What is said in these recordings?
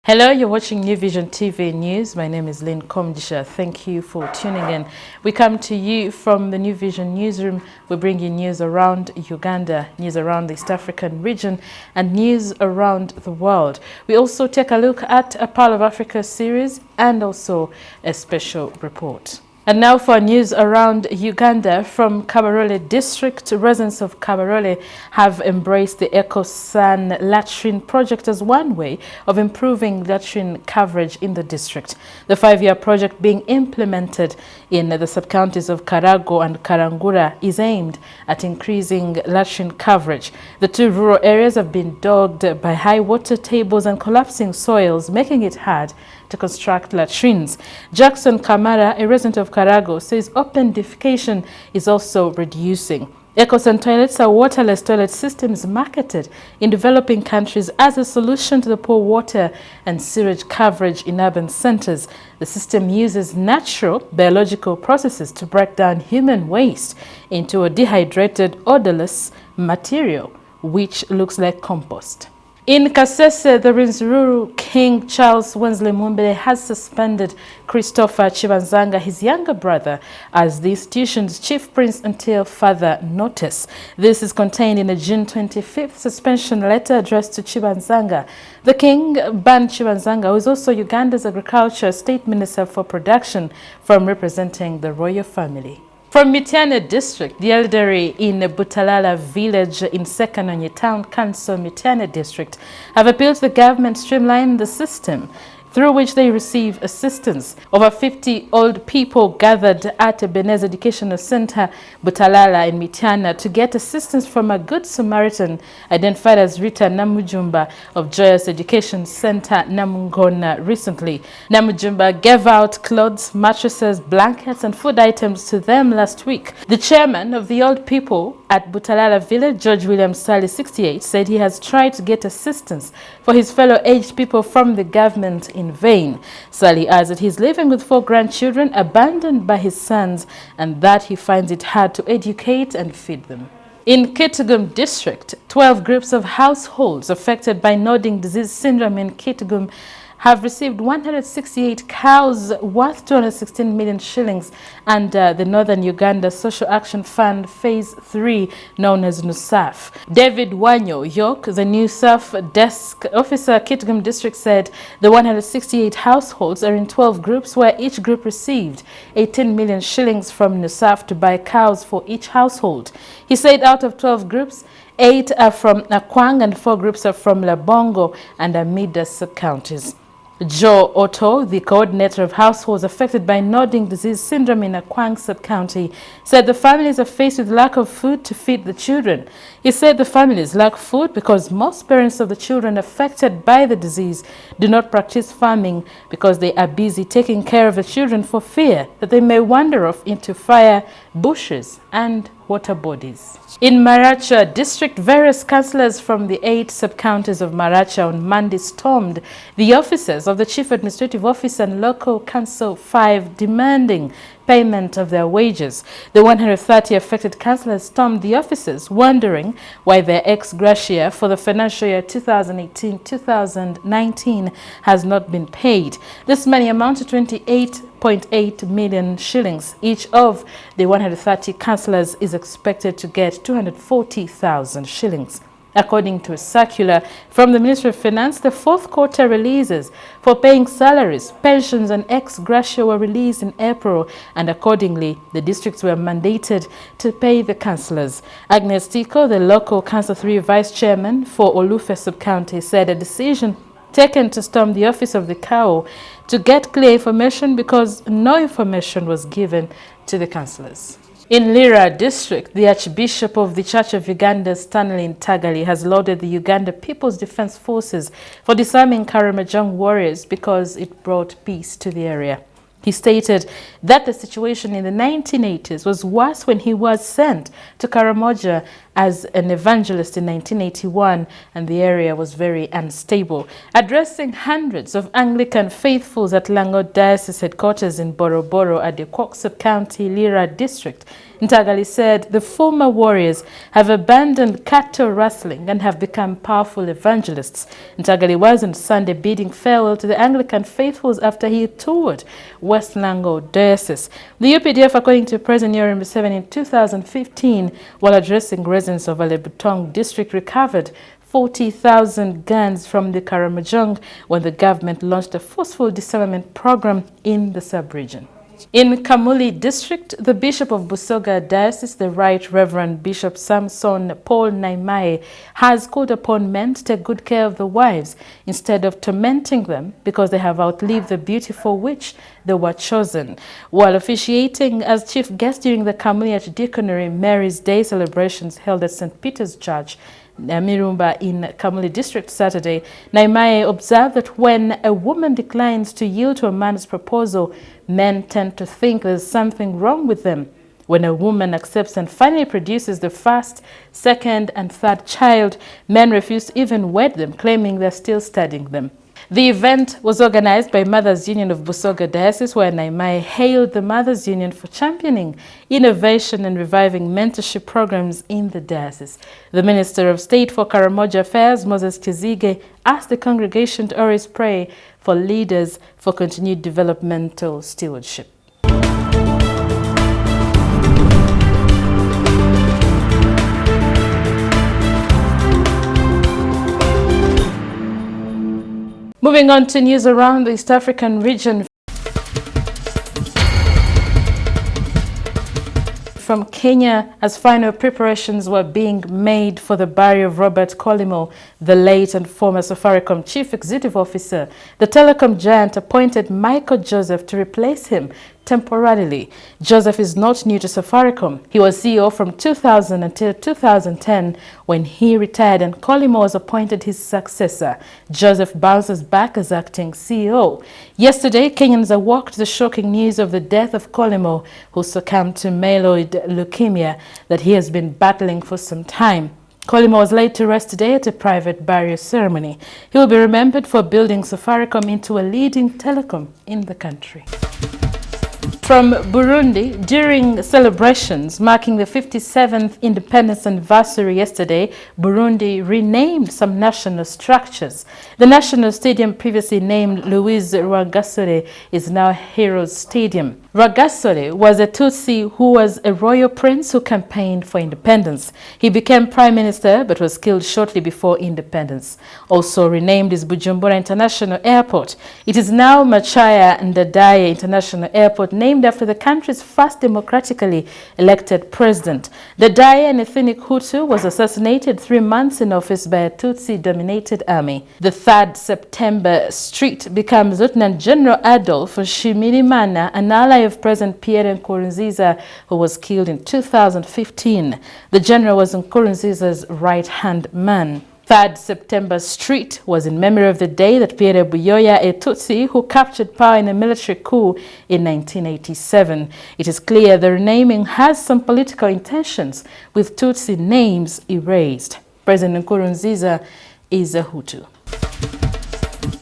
Hello, you're watching New Vision TV News. My name is Lynn Komdisha. Thank you for tuning in. We come to you from the New Vision newsroom. We bring you news around Uganda, news around the East African region, and news around the world. We also take a look at a Pearl of Africa series and also a special report. And now for news around Uganda. From Kabarole district, residents of Kabarole have embraced the EX-GRATIA latrine project as one way of improving latrine coverage in the district. The 5-year project being implemented in the sub-counties of Karago and Karangura is aimed at increasing latrine coverage. The two rural areas have been dogged by high water tables and collapsing soils, making it hard to construct latrines. Jackson Kamara, a resident of Karago, says open defecation is also reducing. EX-GRATIA toilets are waterless toilet systems marketed in developing countries as a solution to the poor water and sewage coverage in urban centers. The system uses natural biological processes to break down human waste into a dehydrated, odorless material, which looks like compost. In Kasese, the RWENZURURU King Charles Wensley Mumbere has suspended Christopher Chibanzanga, his younger brother, as the institution's chief prince until further notice. This is contained in a June 25th suspension letter addressed to Chibanzanga. The king banned Chibanzanga, who is also Uganda's agriculture state minister for production, from representing the royal family. From Mityana district, the elderly in Butalala village in Sekanonye town council, Mityana district, have appealed to the government to streamline the system through which they receive assistance. Over 50 old people gathered at a Benez Educational Center, Butalala in Mityana, to get assistance from a Good Samaritan identified as Rita Namujumba of Joyous Education Center, Namungona, recently. Namujumba gave out clothes, mattresses, blankets, and food items to them last week. The chairman of the old people at Butalala village, George William Sally, 68, said he has tried to get assistance for his fellow aged people from the government in vain. Sally adds that he's living with 4 grandchildren abandoned by his sons and that he finds it hard to educate and feed them. In Kitgum district, 12 groups of households affected by nodding disease syndrome in Kitgum have received 168 cows worth 216 million shillings under the Northern Uganda Social Action Fund Phase 3, known as NUSAF. David Wanyo York, the NUSAF desk officer, Kitgum district, said the 168 households are in 12 groups, where each group received 18 million shillings from NUSAF to buy cows for each household. He said out of 12 groups, 8 are from Akwang and 4 groups are from Labongo and Amida sub-counties. Joe Otto, the coordinator of households affected by nodding disease syndrome in Akwang sub-county, said the families are faced with lack of food to feed the children. He said the families lack food because most parents of the children affected by the disease do not practice farming because they are busy taking care of the children for fear that they may wander off into fire, bushes, and water bodies. In Maracha district, various councillors from the 8 sub-counties of Maracha on Monday stormed the offices of the Chief Administrative Office and Local Council 5, demanding payment of their wages. The 130 affected councillors stormed the offices, wondering why their ex-gratia for the financial year 2018-2019 has not been paid. This money amounts to 28.8 million shillings. Each of the 130 councillors is expected to get 240,000 shillings. According to a circular from the Ministry of Finance, the 4th quarter releases for paying salaries, pensions and ex-gratia were released in April, and accordingly, the districts were mandated to pay the councillors. Agnes Tiko, the local Council 3 vice chairman for Olufe sub-county, said a decision taken to storm the office of the CAO to get clear information because no information was given to the councillors. In Lira district, the Archbishop of the Church of Uganda, Stanley Ntagali, has lauded the Uganda People's Defense Forces for disarming Karamojong warriors because it brought peace to the area. He stated that the situation in the 1980s was worse when he was sent to Karamoja as an evangelist in 1981, and the area was very unstable. Addressing hundreds of Anglican faithfuls at Lango Diocese headquarters in Boroboro at the Kwokso County, Lira district, Ntagali said the former warriors have abandoned cattle rustling and have become powerful evangelists. Ntagali was on Sunday bidding farewell to the Anglican faithfuls after he toured West Lango Diocese. The UPDF, according to President Yoweri Museveni, in 2015, while addressing residents of Alebutong district, recovered 40,000 guns from the Karamojong when the government launched a forceful disarmament program in the sub-region. In Kamuli district, the Bishop of Busoga Diocese, the Right Reverend Bishop Samson Paul Naimaye, has called upon men to take good care of the wives instead of tormenting them because they have outlived the beautiful which they were chosen. While officiating as chief guest during the Kamuli Archdeaconry Mary's Day celebrations held at St. Peter's Church, Mirumba in Kamuli district Saturday, Naimaye observed that when a woman declines to yield to a man's proposal, men tend to think there's something wrong with them. When a woman accepts and finally produces the first, second and third child, men refuse to even wed them, claiming they're still studying them. The event was organized by Mothers Union of Busoga Diocese, where Naimaye hailed the Mothers Union for championing innovation and reviving mentorship programs in the diocese. The Minister of State for Karamoja Affairs, Moses Kizige, asked the congregation to always pray for leaders for continued developmental stewardship. Moving on to news around the East African region. From Kenya, as final preparations were being made for the burial of Robert Collymore, the late and former Safaricom Chief Executive Officer, the telecom giant appointed Michael Joseph to replace him temporarily. Joseph is not new to Safaricom. He was CEO from 2000 until 2010 when he retired and Collymore was appointed his successor. Joseph bounces back as acting CEO. Yesterday, Kenyans awoke to the shocking news of the death of Collymore, who succumbed to myeloid leukemia that he has been battling for some time. Collymore was laid to rest today at a private burial ceremony. He will be remembered for building Safaricom into a leading telecom in the country. From Burundi, during celebrations marking the 57th independence anniversary yesterday, Burundi renamed some national structures. The national stadium, previously named Louise Rwagasore, is now Heroes Stadium. Rwagasore was a Tutsi who was a royal prince who campaigned for independence. He became prime minister but was killed shortly before independence. Also renamed is Bujumbura International Airport. It is now Machaya Ndadaye International Airport, named after the country's first democratically elected president. Ndadaye, an ethnic Hutu, was assassinated 3 months in office by a Tutsi-dominated army. The 3rd September Street becomes Lieutenant General Adolf Shimirimana, an ally of President Pierre Nkurunziza, who was killed in 2015. The general was Nkurunziza's right-hand man. 3rd September Street was in memory of the day that Pierre Buyoya, a Tutsi who captured power in a military coup in 1987. It is clear the renaming has some political intentions, with Tutsi names erased. President Nkurunziza is a Hutu.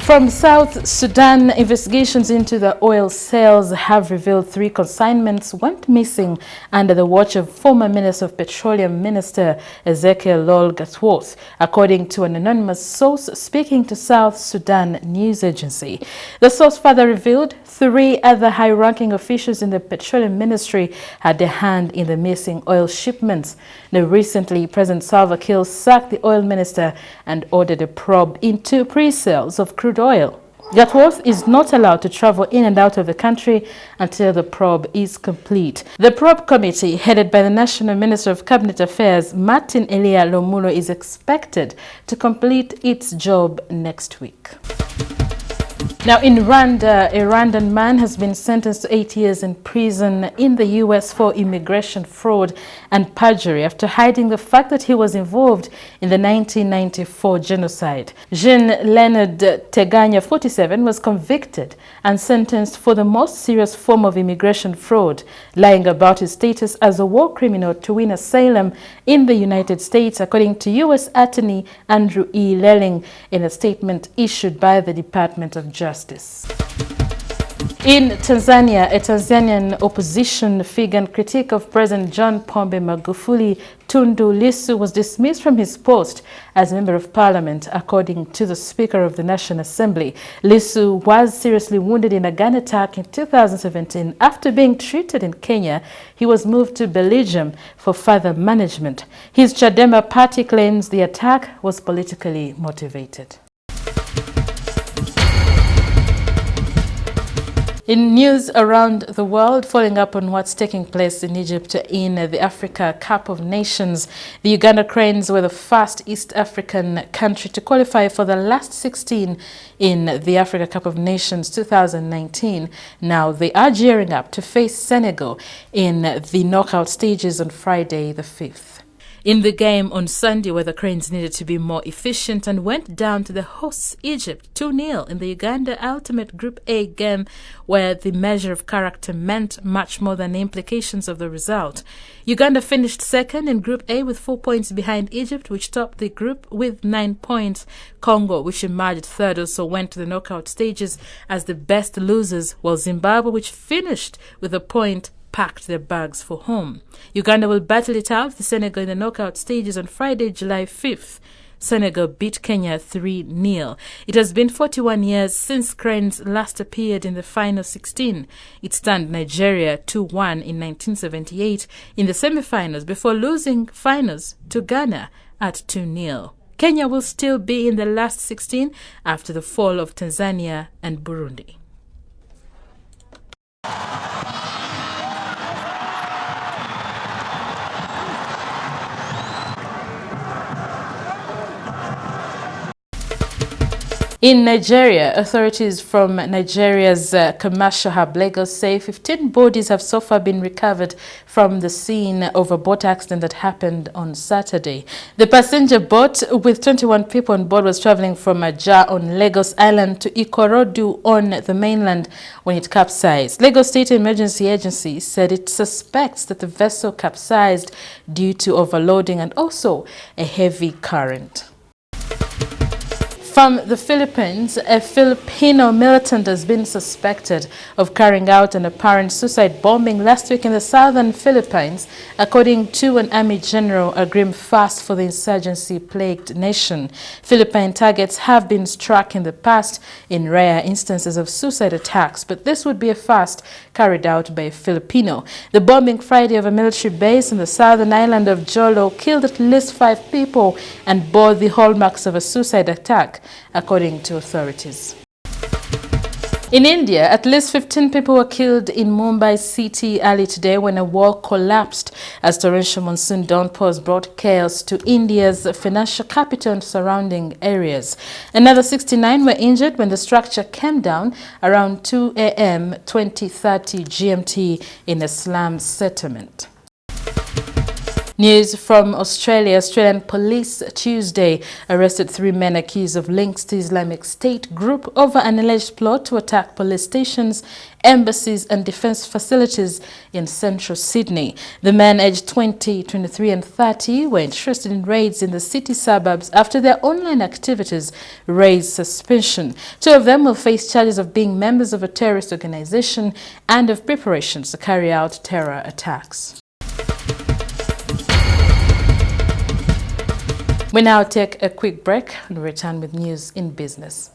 From South Sudan, investigations into the oil sales have revealed 3 consignments went missing under the watch of former Minister of Petroleum Minister Ezekiel Lol Gatworth, according to an anonymous source speaking to South Sudan news agency. The source further revealed 3 other high-ranking officials in the petroleum ministry had a hand in the missing oil shipments. Now, recently, President Salva Kiir sacked the oil minister and ordered a probe into pre-sales of crude oil. Gatworth is not allowed to travel in and out of the country until the probe is complete. The probe committee, headed by the National Minister of Cabinet Affairs, Martin Elia Lomulo, is expected to complete its job next week. Now in Rwanda, a Rwandan man has been sentenced to 8 years in prison in the US for immigration fraud and perjury after hiding the fact that he was involved in the 1994 genocide. Jean-Leonard Teganya, 47, was convicted and sentenced for the most serious form of immigration fraud, lying about his status as a war criminal to win asylum in the United States, according to U.S. Attorney Andrew E. Lelling in a statement issued by the Department of Justice. In Tanzania, a Tanzanian opposition figure and critic of President John Pombe Magufuli, Tundu Lissu, was dismissed from his post as Member of Parliament, according to the Speaker of the National Assembly. Lissu was seriously wounded in a gun attack in 2017. After being treated in Kenya, he was moved to Belgium for further management. His Chadema party claims the attack was politically motivated. In news around the world, following up on what's taking place in Egypt in the Africa Cup of Nations, the Uganda Cranes were the first East African country to qualify for the last 16 in the Africa Cup of Nations 2019. Now they are gearing up to face Senegal in the knockout stages on Friday the 5th. In the game on Sunday, where the Cranes needed to be more efficient and went down to the hosts Egypt 2-0 in the Uganda Ultimate Group A game, where the measure of character meant much more than the implications of the result. Uganda finished second in Group A with 4 points behind Egypt, which topped the group with 9 points. Congo, which emerged third, also went to the knockout stages as the best losers, while Zimbabwe, which finished with a point, packed their bags for home. Uganda will battle it out with Senegal in the knockout stages on Friday, July 5th. Senegal beat Kenya 3-0. It has been 41 years since Cranes last appeared in the final 16. It stunned Nigeria 2-1 in 1978 in the semi-finals before losing finals to Ghana at 2-0. Kenya will still be in the last 16 after the fall of Tanzania and Burundi. In Nigeria, authorities from Nigeria's commercial hub Lagos say 15 bodies have so far been recovered from the scene of a boat accident that happened on Saturday. The passenger boat with 21 people on board was traveling from Ajah on Lagos Island to Ikorodu on the mainland when it capsized. Lagos State Emergency Agency said it suspects that the vessel capsized due to overloading and also a heavy current. From the Philippines, a Filipino militant has been suspected of carrying out an apparent suicide bombing last week in the southern Philippines, according to an Army General, a grim fast for the insurgency-plagued nation. Philippine targets have been struck in the past in rare instances of suicide attacks, but this would be a fast carried out by a Filipino. The bombing Friday of a military base on the southern island of Jolo killed at least 5 people and bore the hallmarks of a suicide attack, according to authorities. In India, at least 15 people were killed in Mumbai city early today when a wall collapsed as torrential monsoon downpours brought chaos to India's financial capital and surrounding areas. Another 69 were injured when the structure came down around 2 a.m. 2030 GMT in a slum settlement. News from Australia. Australian police Tuesday arrested 3 men accused of links to Islamic State group over an alleged plot to attack police stations, embassies and defense facilities in central Sydney. The men aged 20, 23 and 30 were interested in raids in the city suburbs after their online activities raised suspicion. 2 of them will face charges of being members of a terrorist organization and of preparations to carry out terror attacks. We now take a quick break and return with news in business.